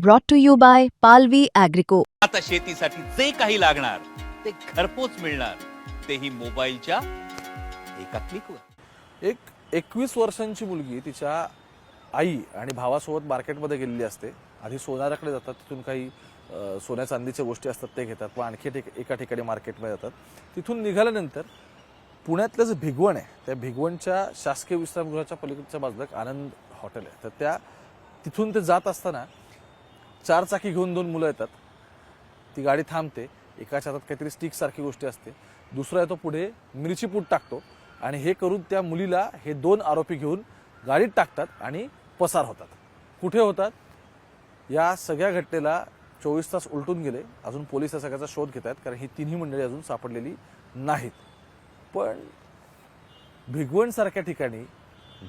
brought to you by Palvi Agrico. आता शेतीसाठी जे काही लागणार ते घरपोच मिळणार, तेही मोबाईलच्या एका क्लिकवर. एक 21 वर्षांची मुलगी तिच्या आई आणि भावासोबत मार्केटमध्ये गेलेली असते. आधी सोनाराकडे जातात, तिथून काही सोन्या चांदीच्या गोष्टी असतात ते घेतात, मग आणखी एका ठिकाणी मार्केटमध्ये जातात. तिथून निघाल्यानंतर पुण्यातलं जे भिगवण आहे, त्या भिगवणच्या शासकीय विश्रामगृहाच्या पलीकडच्या बाजूला एक आनंद हॉटेल आहे. तर तिथून ते जात असताना 4 चाकी घेऊन 2 मुलं येतात. ती गाडी थांबते, एकाच्या हातात काहीतरी स्टिक सारखी गोष्टी असते, दुसरा येतो पुढे मिरची पूड टाकतो आणि हे करून त्या मुलीला हे 2 आरोपी घेऊन गाडीत टाकतात आणि पसार होतात. कुठे होतात? या सगळ्या घटनेला 24 तास उलटून गेले, अजून पोलीस या सगळ्याचा शोध घेत आहेत, कारण ही तिन्ही मंडळी अजून सापडलेली नाहीत. पण भिगवणसारख्या ठिकाणी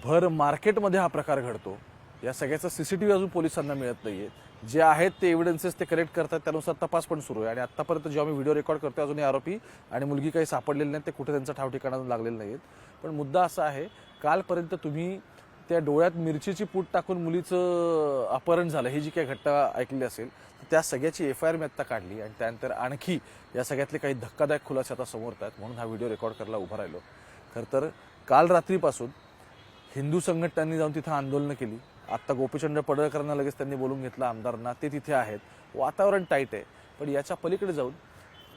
भर मार्केटमध्ये हा प्रकार घडतो. या सगळ्याचा सीसीटीव्ही अजून पोलिसांना मिळत नाहीये. जे आहेत ते एव्हिडन्सेस ते कलेक्ट करतात, त्यानुसार तपास पण सुरू आहे. आणि आतापर्यंत जेव्हा मी व्हिडिओ रेकॉर्ड करतो अजून आरोपी आणि मुलगी काही सापडलेले नाहीत, ते कुठे त्यांचा ठाव ठिकाणा लागलेले नाहीत. पण मुद्दा असा आहे, कालपर्यंत तुम्ही त्या डोळ्यात मिरचीची पूड टाकून मुलीचं अपहरण झालं ही जी काही घटना ऐकली असेल, त्या सगळ्याची FIR मी आत्ता काढली आणि त्यानंतर आणखी या सगळ्यातले काही धक्कादायक खुलासे आता समोर येतात, म्हणून हा व्हिडिओ रेकॉर्ड करायला उभा राहिलो. खरं तर काल रात्रीपासून हिंदू संघटनांनी जाऊन तिथं आंदोलनं केली. आत्ता गोपीचंद पडळकरांना लगेच त्यांनी बोलून घेतलं, आमदारांना, ते तिथे आहेत. वातावरण टाईट आहे. पण याच्या पलीकडे जाऊन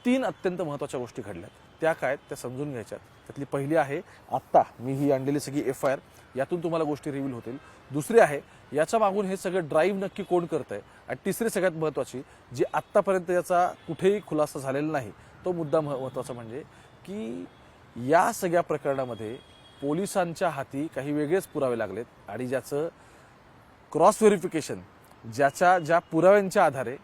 3 अत्यंत महत्त्वाच्या गोष्टी घडल्यात. त्या काय त्या समजून घ्यायच्यात. त्यातली पहिली आहे, आत्ता मी ही आणलेली सगळी FIR, यातून तुम्हाला गोष्टी रिव्हील होतील. दुसरी आहे, याच्या मागून हे सगळं ड्राईव्ह नक्की कोण करतंय. आणि तिसरी सगळ्यात महत्त्वाची, जी आत्तापर्यंत याचा कुठेही खुलासा झालेला नाही, तो मुद्दा महत्त्वाचा म्हणजे की या सगळ्या प्रकरणामध्ये पोलिसांच्या हाती काही वेगळेच पुरावे लागलेत आणि ज्याचं क्रॉस व्हेरिफिकेशन, ज्या पुराव्यांच्या आधारे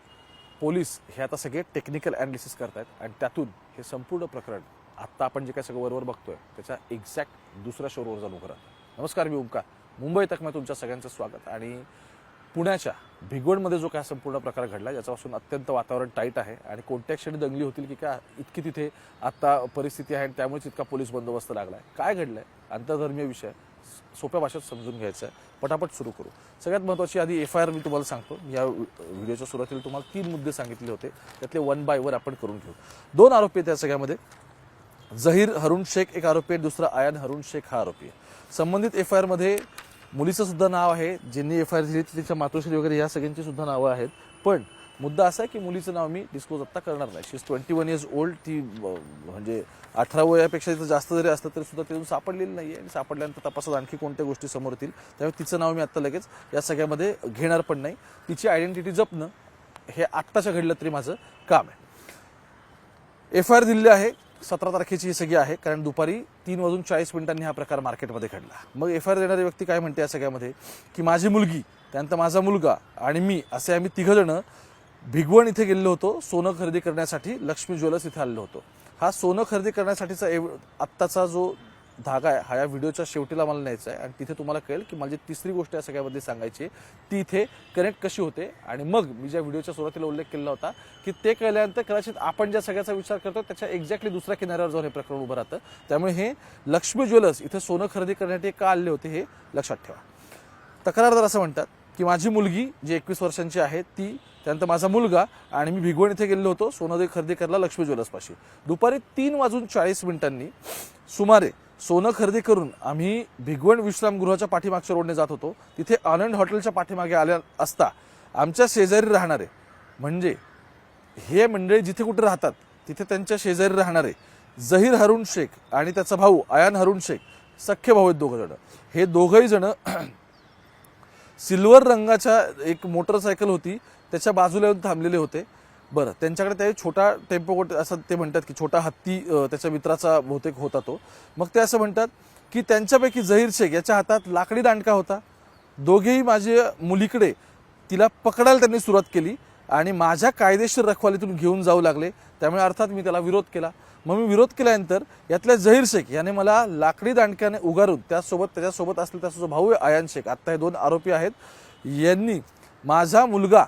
पोलीस हे आता सगळे टेक्निकल ॲनालिसिस करतायत आणि त्यातून हे संपूर्ण प्रकरण आत्ता आपण जे काय सगळं वरवर बघतोय त्याच्या एक्झॅक्ट दुसऱ्या शोरवर जाऊन उभं राहतं. नमस्कार, मी ओमकार. मुंबई तक में तुमच्या सगळ्यांचं स्वागत. आणि पुण्याच्या भिगवणमध्ये जो काय संपूर्ण प्रकार घडला, याच्यापासून अत्यंत वातावरण टाईट आहे आणि कोणत्या क्षणी दंगली होतील की काय इतकी तिथे आता परिस्थिती आहे आणि त्यामुळेच इतका पोलीस बंदोबस्त लागला आहे. काय घडलं आहे? आंतरधर्मीय विषय सोप्या भाषेत समजून घ्यायचं आहे. पटापट सुरू करू. सगळ्यात महत्त्वाची आधी FIR मी तुम्हाला सांगतो. या व्हिडिओच्या सुरुवातीला तुम्हाला 3 मुद्दे सांगितले होते, त्यातले 1 बाय 1 आपण करून घेऊ. 2 आरोपी आहेत त्या सगळ्यामध्ये. झहीर हरुण शेख एक आरोपी आहे, दुसरा आयान हरुण शेख हा आरोपी आहे. संबंधित FIR मध्ये मुलीचं सुद्धा नाव आहे, ज्यांनी FIR दिली तिच्या मातोश्री वगैरे या सगळ्यांची सुद्धा नावं आहेत. पण मुद्दा असा आहे की मुलीचं नाव मी डिस्क्लोज आत्ता करणार नाही. शी इज 21 इयर्स ओल्ड. ती म्हणजे 18 वयापेक्षा जास्त जरी असतं तरी सुद्धा तिथून सापडलेली नाही आहे आणि सापडल्यानंतर तपासात आणखी कोणत्या गोष्टी समोर येतील, त्यामुळे तिचं नाव मी आत्ता लगेच या सगळ्यामध्ये घेणार पण नाही. तिची आयडेंटिटी जपणं हे आत्ताच्या घडलं तरी माझं काम आहे. FIR दिलेली आहे 17 तारखेची ही सगळी आहे, कारण दुपारी 3:40 हा प्रकार मार्केटमध्ये घडला. मग FIR देणारी व्यक्ती काय म्हणते या सगळ्यामध्ये की माझी मुलगी, त्यानंतर माझा मुलगा आणि मी असे आम्ही 3 जण भिगवण इथे गेलेलो होतो सोनं खरेदी करण्यासाठी. लक्ष्मी ज्वेलर्स इथे आलेलो होतो. हा सोनं खरेदी करण्यासाठीचा आत्ताचा जो धागा आहे हा या व्हिडिओच्या शेवटीला मला न्यायचा आहे आणि तिथे तुम्हाला कळेल की मला जी तिसरी गोष्ट या सगळ्यामध्ये सांगायची ती इथे कनेक्ट कशी होते. आणि मग मी ज्या व्हिडिओच्या सुरुवातीला उल्लेख केला होता की ते कळल्यानंतर कदाचित आपण ज्या सगळ्याचा विचार करतो त्याच्या एक्झॅक्टली दुसऱ्या किनाऱ्यावर जाऊन हे प्रकरण उभं राहतं. त्यामुळे हे लक्ष्मी ज्वेलर्स इथे सोनं खरेदी करण्यासाठी का आले होते हे लक्षात ठेवा. तक्रारदार असं म्हणतात की माझी मुलगी जी 21 वर्षांची आहे ती, त्यानंतर माझा मुलगा आणि मी भिगवण इथे गेलेलो होतो सोनं खरेदी करायला लक्ष्मी ज्वेलर्सपाशी. दुपारी 3:40 सुमारे सोनं खरेदी करून आम्ही भिगवण विश्रामगृहाच्या पाठीमागच्या रोडने जात होतो. तिथे आनंद हॉटेलच्या पाठीमागे आल्या असता आमच्या शेजारी राहणारे, म्हणजे हे मंडळी जिथे कुठे राहतात तिथे त्यांच्या शेजारी राहणारे झहीर हरुण शेख आणि त्याचा भाऊ आयान हरुण शेख, सख्खे भाऊ आहेत 2 जण. हे दोघंही जण सिल्वर रंगाच्या एक मोटरसायकल होती त्याच्या बाजूला येऊन थांबलेले होते. बरं, त्यांच्याकडे त्या छोटा टेम्पो असं ते म्हणतात की छोटा हत्ती त्याच्या मित्राचा बहुतेक होता तो. मग ते असं म्हणतात की त्यांच्यापैकी झहीर शेख याच्या हातात लाकडी दांडका होता. दोघेही माझ्या मुलीकडे तिला पकडायला त्यांनी सुरुवात केली आणि माझ्या कायदेशीर रखवालीतून घेऊन जाऊ लागले. त्यामुळे अर्थात मी त्याला विरोध केला. मग मी विरोध केल्यानंतर यातल्या झहीर शेख याने मला लाकडी दांडक्याने उगारून त्याच्यासोबत असलेला त्याचा जो भाऊ आहे आयान शेख, आत्ता हे 2 आरोपी आहेत, यांनी माझा मुलगा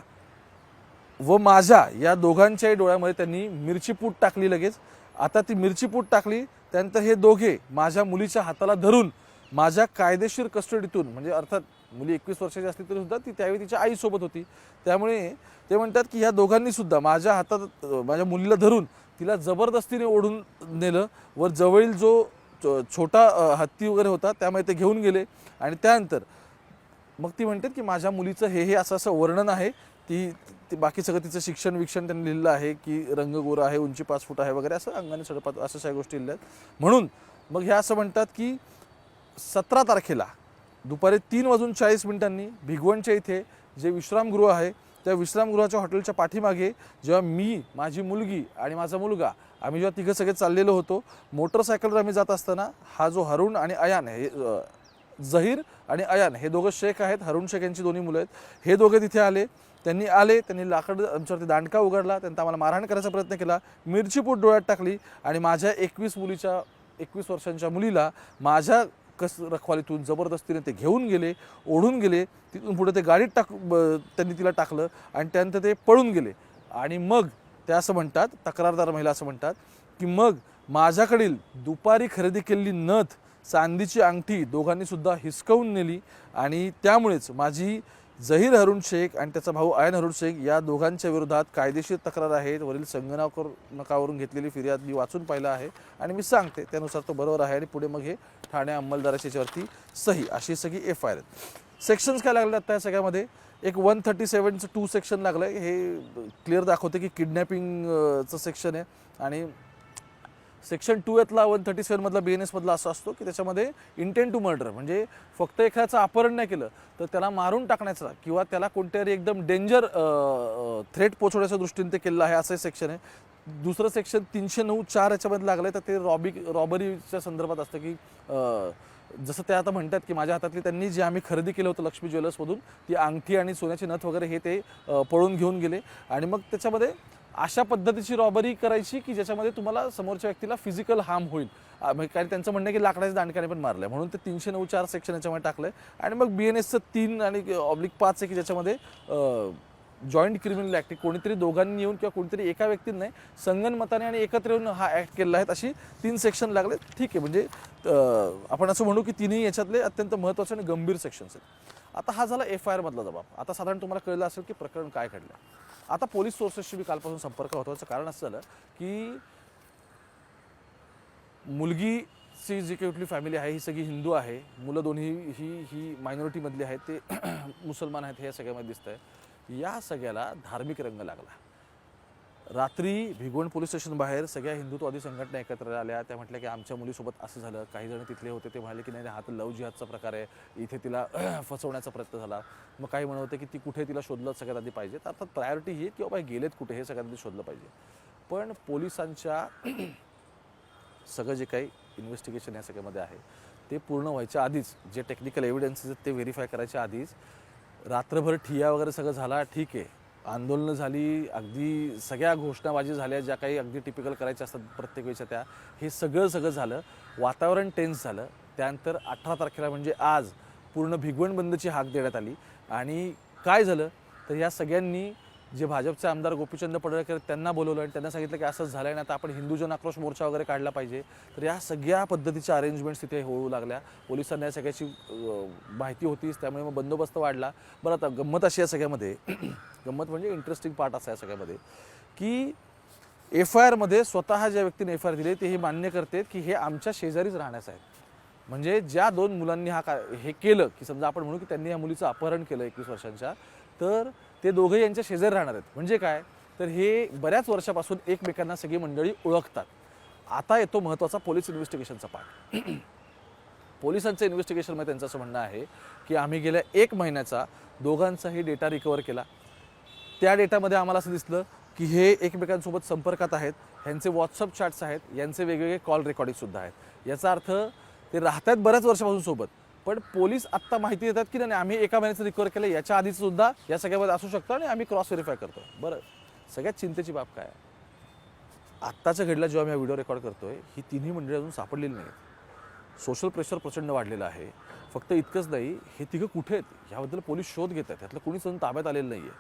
व माझ्या या दोघांच्याही डोळ्यामध्ये त्यांनी मिरची पूड टाकली. लगेच आता ती मिरची पूड टाकली त्यानंतर हे दोघे माझ्या मुलीच्या हाताला धरून माझ्या कायदेशीर कस्टडीतून, म्हणजे अर्थात मुली 21 वर्षाची असली तरी सुद्धा ती त्यावेळी तिच्या आईसोबत होती. त्यामुळे ते म्हणतात की ह्या दोघांनी सुद्धा माझ्या हातात माझ्या मुलीला धरून तिला जबरदस्तीने ओढून नेलं. वर जवळील जो छोटा हत्ती वगैरे होता त्यामुळे ते घेऊन गेले. आणि त्यानंतर मग ती म्हणते की माझ्या मुलीचं हे असं असं वर्णन आहे. ती बाकी सगळं तिचं शिक्षण त्यांनी लिहिलं आहे की रंग गोरा आहे, उंची 5 फूट आहे वगैरे, असं अंगाने 5.5 अशा सगळ्या गोष्टी लिहिल्या आहेत. म्हणून मग ह्या असं म्हणतात की 17 तारखेला दुपारी 3:40 भिगवणच्या इथे जे विश्रामगृह आहे त्या विश्रामगृहाच्या हॉटेलच्या पाठीमागे जेव्हा मी, माझी मुलगी आणि माझा मुलगा आम्ही जेव्हा तिघं सगळे चाललेलो होतो, मोटरसायकलवर आम्ही जात असताना हा जो हरुण आणि अयान हे झहीर आणि अयान हे दोघं शेख आहेत, हरुण शेख यांची दोन्ही मुलं आहेत, हे दोघे तिथे आले. त्यांनी लाकड आमच्यावरती दांडका उघडला, त्यांनी आम्हाला मारहाण करायचा प्रयत्न केला, मिरची पूड डोळ्यात टाकली आणि माझ्या 21 वर्षांच्या मुलीला माझ्या रखवालीतून जबरदस्तीने ते घेऊन गेले, ओढून गेले. तिथून पुढे ते गाडीत त्यांनी तिला टाकलं आणि त्यानंतर ते पळून गेले. आणि मग ते असं म्हणतात, तक्रारदार महिला असं म्हणतात की मग माझ्याकडील दुपारी खरेदी केलेली नथ, चांदीची अंगठी दोघांनी सुद्धा हिसकवून नेली. आणि त्यामुळेच माझी झहीर हरुण शेख आणि त्याचा भाऊ अयान हरुण शेख या दोघांच्या विरोधात कायदेशीर तक्रार आहे. वरील संगणकावरून घेतलेली फिर्याद मी वाचून पाहिलं आहे आणि मी सांगते त्यानुसार तो बरोबर आहे. आणि पुढे मग हे ठाणे अंमलदाराच्या याच्यावरती सही अशी सगळी FIR आहेत. सेक्शन्स काय लागले आता या सगळ्यामध्ये? एक 137चं 2 सेक्शन लागलं आहे. हे क्लिअर दाखवते की किडनॅपिंगचं सेक्शन आहे. आणि सेक्शन 2 यातला 137मधला BNS मधला असा असतो की त्याच्यामध्ये इंटेंट टू मर्डर, म्हणजे फक्त एखाद्याचं अपहरण नाही केलं तर त्याला मारून टाकण्याचा किंवा त्याला कोणत्यातरी एकदम डेंजर थ्रेट पोचवण्याच्या दृष्टीने ते केलेलं आहे, असं सेक्शन आहे. दुसरं सेक्शन 309(4) याच्यामध्ये लागलं आहे. तर ते रॉबरीच्या संदर्भात असतं की जसं ते आता म्हणतात की माझ्या हातातली त्यांनी जे आम्ही खरेदी केलं होतं लक्ष्मी ज्वेलर्समधून ती अंगठी आणि सोन्याची नथ वगैरे हे ते पळून घेऊन गेले. आणि मग त्याच्यामध्ये अशा पद्धतीची रॉबरी करायची की ज्याच्यामध्ये तुम्हाला समोरच्या व्यक्तीला फिजिकल हार्म होईल. कारण त्यांचं म्हणणं आहे की लाकडाच्या दांडक्याने पण मारलं, म्हणून ते 309(4) सेक्शन याच्यामध्ये टाकलं आहे. आणि मग BNSचं 3 आणि /5 आहे की ज्याच्यामध्ये जॉईंट क्रिमिनल ॲक्ट, कोणीतरी दोघांनी येऊन किंवा कोणीतरी एका व्यक्तीने नाही, संगनमताने आणि एकत्र येऊन हा ॲक्ट केलेला आहे. अशी 3 सेक्शन लागले. ठीक आहे, म्हणजे आपण असं म्हणू की तिन्ही याच्यातले अत्यंत महत्त्वाचे आणि गंभीर सेक्शन्स आहेत. आता हा झाला FIR मधला जबाब. आता साधारण तुम्हाला कळलं असेल की प्रकरण काय घडलं. आता पोलीस सोर्सेसशी मी कालपासून संपर्क होतो. याचं कारण असं झालं की मुलगीची जी काही कुठली फॅमिली आहे ही सगळी हिंदू आहे, मुलं दोन्ही ही मायनॉरिटीमधली आहेत, ते मुसलमान आहेत, हे सगळ्यामध्ये दिसतं आहे. या सगळ्याला धार्मिक रंग लागला. रात्री भिगवण पोलीस स्टेशन बाहेर सगळ्या हिंदुत्ववादी संघटना एकत्र आल्या. त्या म्हटल्या की आमच्या मुलीसोबत असं झालं. काही जण तिथले होते ते म्हणाले की नाही हा तर लव्ह जिहादचा प्रकार आहे, इथे तिला फसवण्याचा प्रयत्न झाला. मग काही म्हणत होते की ती कुठे, तिला शोधलं सगळ्यात आधी पाहिजे. अर्थात प्रायोरिटी ही की बाबा गेलेत कुठे हे सगळ्यात आधी शोधलं पाहिजे. पण पोलिसांच्या सगळं जे काही इन्व्हेस्टिगेशन या सगळ्यामध्ये आहे ते पूर्ण व्हायच्या आधीच, जे टेक्निकल एव्हिडन्सेस ते व्हेरीफाय करायच्या आधीच रात्रभर ठिय्या वगैरे सगळं झाला. ठीक आहे, आंदोलनं झाली, अगदी सगळ्या घोषणाबाजी झाल्या ज्या काही अगदी टिपिकल करायच्या असतात प्रत्येक वेळेच्या त्या, हे सगळं झालं. वातावरण टेन्स झालं. त्यानंतर 18 तारखेला म्हणजे आज पूर्ण भिगवण बंदची हाक देण्यात आली. आणि काय झालं तर या सगळ्यांनी जे भाजपचे आमदार गोपीचंद पडळकर त्यांना बोलवलं आणि त्यांना सांगितलं की असंच झालं आहे ना, आता आपण हिंदू जन आक्रोश मोर्चा वगैरे काढला पाहिजे. तर या सगळ्या पद्धतीच्या अरेंजमेंट्स तिथे होऊ लागल्या. पोलिसांना या सगळ्याची माहिती होतीच, त्यामुळे मग बंदोबस्त वाढला. बरं, आता गंमत अशी या सगळ्यामध्ये, गंमत म्हणजे इंटरेस्टिंग पार्ट असा या सगळ्यामध्ये की FIR मध्ये स्वतः ज्या व्यक्तीने FIR दिली ते हे मान्य करतात की हे आमच्या शेजारीच राहण्याचं आहे. म्हणजे ज्या 2 मुलांनी हे केलं की समजा आपण म्हणू की त्यांनी या मुलीचं अपहरण केलं 21 वर्षांच्या, तर ते दोघे यांच्या शेजारी राहणार आहेत. म्हणजे काय तर हे बऱ्याच वर्षापासून एकमेकांना सगळी मंडळी ओळखतात. आता येतो महत्त्वाचा पोलीस इन्व्हेस्टिगेशनचा पार्ट. पोलिसांचं इन्व्हेस्टिगेशनमध्ये त्यांचं असं म्हणणं आहे की आम्ही गेल्या 1 महिन्याचा दोघांचाही डेटा रिकवर केला. त्या डेटामध्ये आम्हाला असं दिसलं की हे एकमेकांसोबत संपर्कात आहेत, ह्यांचे व्हॉट्सअप चॅट्स आहेत, यांचे वेगवेगळे कॉल रेकॉर्डिंगसुद्धा आहेत. याचा अर्थ ते राहतात बऱ्याच वर्षापासून सोबत. पण पोलीस आत्ता माहिती देतात की नाही आम्ही 1 महिन्याचं रिकवर केलं, याच्या आधीच सुद्धा या सगळ्यामध्ये असू शकतं आणि आम्ही क्रॉस व्हेरीफाय करतो. बरं, सगळ्यात चिंतेची बाब काय आहे, आत्ताच्या घडला जेव्हा मी हा व्हिडिओ रेकॉर्ड करतोय ही तिन्ही मंडळी अजून सापडलेली नाही. सोशल प्रेशर प्रचंड वाढलेलं आहे. फक्त इतकंच नाही, हे तिघं कुठे आहेत याबद्दल पोलीस शोध घेत आहेत. त्यातलं कोणीच अजून ताब्यात आलेलं नाही आहे.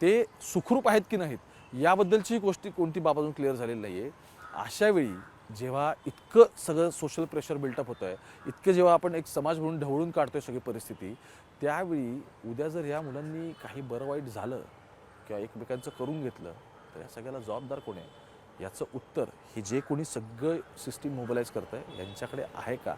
ते सुखरूप आहेत की नाहीत याबद्दलची कोणती बाब अजून क्लिअर झालेली नाही आहे. अशावेळी जेव्हा इतकं सगळं सोशल प्रेशर बिल्टअप होतं आहे, इतकं जेव्हा आपण एक समाज म्हणून ढवळून काढतोय सगळी परिस्थिती, त्यावेळी उद्या जर या मुलांनी काही बरं वाईट झालं किंवा एकमेकांचं करून घेतलं तर या सगळ्याला जबाबदार कोण आहे याचं उत्तर हे जे कोणी सगळं सिस्टीम मोबिलाईज करतं आहे यांच्याकडे आहे का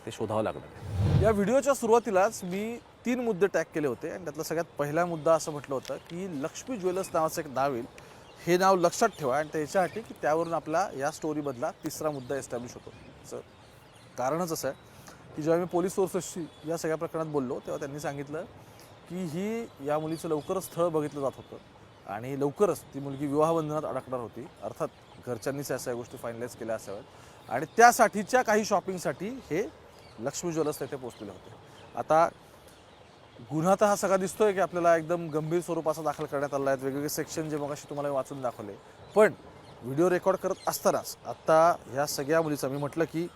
ते शोधावं लागणार आहे. या व्हिडिओच्या सुरुवातीलाच मी 3 मुद्दे टॅग केले होते आणि त्यातला सगळ्यात पहिला मुद्दा असं म्हटलं होतं की लक्ष्मी ज्वेलर्स नावाचं एक नाव येईल, हे नाव लक्षात ठेवा आणि त्याच्यासाठी की त्यावरून आपला या स्टोरीमधला तिसरा मुद्दा एस्टॅब्लिश होतो. असं कारणच असं आहे की जेव्हा मी पोलीस सोर्सेसशी या सगळ्या प्रकरणात बोललो तेव्हा त्यांनी सांगितलं की ही या मुलीचं लवकरच स्थळ बघितलं जात होतं आणि लवकरच ती मुलगी विवाहबंधनात अडकणार होती. अर्थात घरच्यांनीच या सगळ्या गोष्टी फायनलाईज केल्या असाव्यात आणि त्यासाठीच्या काही शॉपिंगसाठी हे लक्ष्मी ज्वेलर्स तिथे पोहोचलेले होते. आता गुन्हा तर हा सगळा दिसतोय की आपल्याला एकदम गंभीर स्वरूपाचा दाखल करण्यात आला आहे. वेगवेगळे सेक्शन जे मगाशी तुम्हाला वाचून दाखवले, पण व्हिडिओ रेकॉर्ड करत असतानाच आता ह्या सगळ्या मुलीचं मी म्हटलं की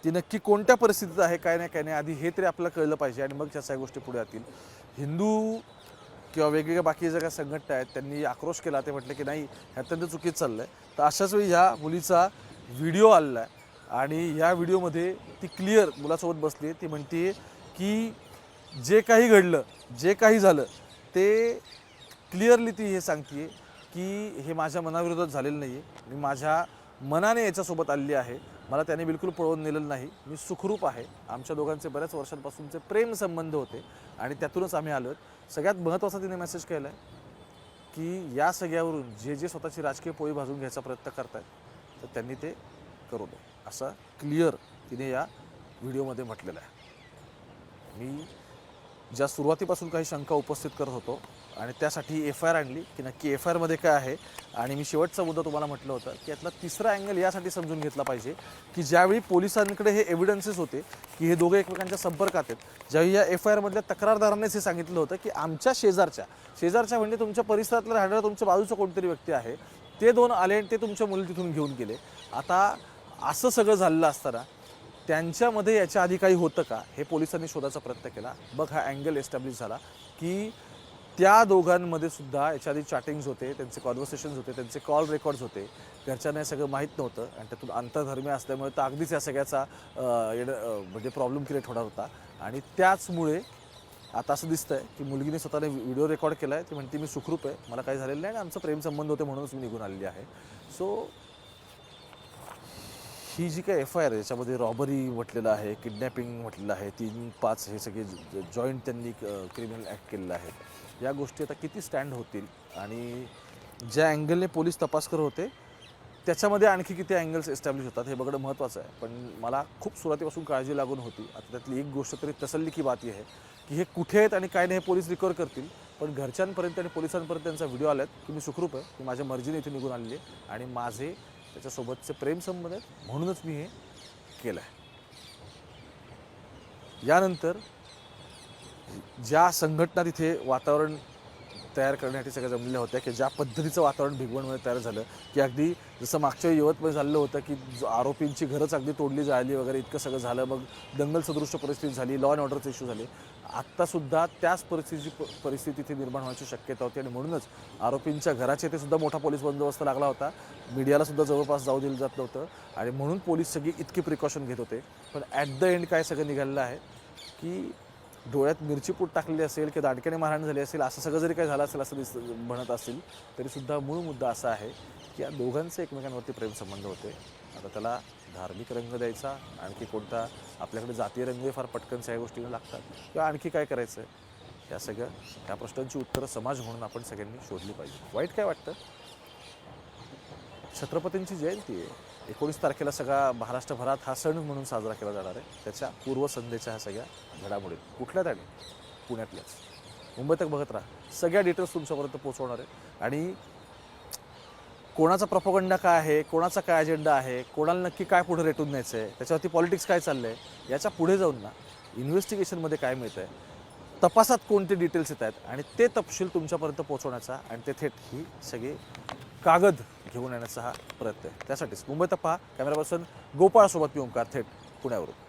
ती नक्की कोणत्या परिस्थितीत आहे काय नाही आधी हे तरी आपल्याला कळलं पाहिजे आणि मग त्या सगळ्या गोष्टी पुढे येतील. हिंदू किंवा वेगवेगळ्या बाकी ज्या काही संघटना आहेत त्यांनी आक्रोश केला. ते म्हटलं की नाही हे अत्यंत चुकीचं चाललं आहे. तर अशाच वेळी ह्या मुलीचा व्हिडिओ आलेला आहे आणि ह्या व्हिडिओमध्ये ती क्लिअर मुलासोबत बसली. ती म्हणते की जे काही घडलं जे काही झालं ते क्लिअरली ती हे सांगते की हे माझ्या मनाविरोधात झालेलं नाही आहे. मी माझ्या मनाने याच्यासोबत आलेली आहे. मला त्याने बिलकुल पळवून नेलेलं नाही. मी सुखरूप आहे. आमच्या दोघांचे बऱ्याच वर्षांपासूनचे प्रेम संबंध होते आणि त्यातूनच आम्ही आलो. सगळ्यात महत्त्वाचा तिने मेसेज केला आहे की या सगळ्यावरून जे जे स्वतःची राजकीय पोळी भाजून घ्यायचा प्रयत्न करतायत तर त्यांनी ते करू दे असं क्लिअर तिने या व्हिडिओमध्ये म्हटलेलं आहे. मी ज्या सुरुवातीपासून काही शंका उपस्थित करत होतो आणि त्यासाठी FIR आणली की नक्की FIRमध्ये काय आहे आणि मी शेवटचा मुद्दा तुम्हाला म्हटलं होतं की यातला तिसरा अँगल यासाठी समजून घेतला पाहिजे की ज्यावेळी पोलिसांकडे हे एव्हिडन्सेस होते की हे दोघे एकमेकांच्या संपर्कात आहेत, ज्यावेळी या FIRमधल्या तक्रारदारानेच हे सांगितलं होतं की आमच्या शेजारच्या म्हणजे तुमच्या परिसरातल्या राहणारा तुमच्या बाजूचा कोणतरी व्यक्ती आहे, ते 2 आले आणि ते तुमच्या मुली तिथून घेऊन गेले. आता असं सगळं झालेलं असताना त्यांच्यामध्ये याच्या आधी काही होतं का हे पोलिसांनी शोधायचा प्रयत्न केला. बघ हा अँगल एस्टॅब्लिश झाला की त्या दोघांमध्ये सुद्धा याच्या आधी चॅटिंग्स होते, त्यांचे कॉन्व्हर्सेशन्स होते, त्यांचे कॉल रेकॉर्ड्स होते. घरच्यांना हे सगळं माहीत नव्हतं आणि त्यातून आंतरधर्मीय असल्यामुळे तर अगदीच या सगळ्याचा म्हणजे प्रॉब्लेम क्रिएट होणार होता. आणि त्याचमुळे आता असं दिसतंय की मुलगीने स्वतःने व्हिडिओ रेकॉर्ड केला आहे. ती म्हणते मी सुखरूप आहे, मला काही झालेलं नाही आणि आमचं प्रेम संबंध होते म्हणूनच मी निघून आलेली आहे. सो ही जी काही FIR याच्यामध्ये रॉबरी म्हटलेलं आहे, किडनॅपिंग म्हटलेलं आहे, 3-5 हे सगळे जॉईंट त्यांनी क्रिमिनल ॲक्ट केलेलं आहे. या गोष्टी आता किती स्टँड होतील आणि ज्या अँगलने पोलीस तपास करत होते त्याच्यामध्ये आणखी किती अँगल्स एस्टॅब्लिश होतात हे बघणं महत्त्वाचं आहे. पण मला खूप सुरुवातीपासून काळजी लागून होती. आता त्यातली एक गोष्ट तरी तसल्ली की बात आहे की हे कुठे आहेत आणि काय नाही हे पोलीस रिकवर करतील, पण घरच्यांपर्यंत आणि पोलिसांपर्यंत त्यांचा व्हिडिओ आला आहे की मी सुखरूप आहे, की माझ्या मर्जीने इथे निघून आलेली आहे आणि माझे त्याच्यासोबतचे प्रेमसंबंध आहेत म्हणूनच मी हे केलं आहे. यानंतर ज्या संघटना तिथे वातावरण तयार करण्यासाठी सगळ्या जमलेल्या होत्या की ज्या पद्धतीचं वातावरण भिगवणमध्ये तयार झालं की अगदी जसं मागच्या यवतमध्ये झालेलं होतं की आरोपींची घरच अगदी तोडली जाली वगैरे इतकं सगळं झालं, मग दंगल सदृश्य परिस्थिती झाली, लॉ अँड ऑर्डरचे इश्यू झाले. आत्तासुद्धा त्याच परिस्थिती इथे निर्माण होण्याची शक्यता होती आणि म्हणूनच आरोपींच्या घराचे ते सुद्धा मोठा पोलीस बंदोबस्त लागला होता. मीडियालासुद्धा जवळपास जाऊ दिलं जात नव्हतं आणि म्हणून पोलीस सगळी इतकी प्रिकॉशन घेत होते. पण ॲट द एंड काय सगळं निघालेलं आहे की डोळ्यात मिरचीपूट टाकलेली असेल की दांडक्याने मारहाण झाली असेल, असं सगळं जरी काही झालं असेल असं म्हणत असतील तरीसुद्धा मूळ मुद्दा असा आहे की या दोघांचे एकमेकांवरती प्रेमसंबंध होते. आता त्याला धार्मिक रंग द्यायचा, आणखी कोणता आपल्याकडे जातीय रंगही फार पटकन सगळ्या गोष्टीला लागतात किंवा आणखी काय करायचं आहे, या ह्या प्रश्नांची उत्तरं समाज म्हणून आपण सगळ्यांनी शोधली पाहिजे. वाईट काय वाटतं, छत्रपतींची जयंती आहे, 19 तारखेला सगळा महाराष्ट्रभरात हा सण म्हणून साजरा केला जाणार आहे. त्याच्या पूर्वसंध्येच्या ह्या सगळ्या घडामोडी कुठल्या त्याने पुण्यातल्याच. मुंबई तक बघत राहा, सगळ्या डिटेल्स तुमच्यापर्यंत पोहोचवणार आहे आणि कोणाचा प्रोपगंडा काय आहे, कोणाचा काय अजेंडा आहे, कोणाला नक्की काय पुढे रेटून न्यायचं आहे, त्याच्यावरती पॉलिटिक्स काय चाललं आहे, याच्या पुढे जाऊन ना इन्व्हेस्टिगेशनमध्ये काय मिळतं आहे, तपासात कोणते डिटेल्स येत आहेत आणि ते तपशील तुमच्यापर्यंत पोहोचवण्याचा आणि ते थेट ही सगळी कागद घेऊन येण्याचा हा प्रयत्न आहे. त्यासाठीच मुंबईत पहा, कॅमेरा पर्सन गोपाळसोबत मी ओंकार, थेट पुण्यावरून.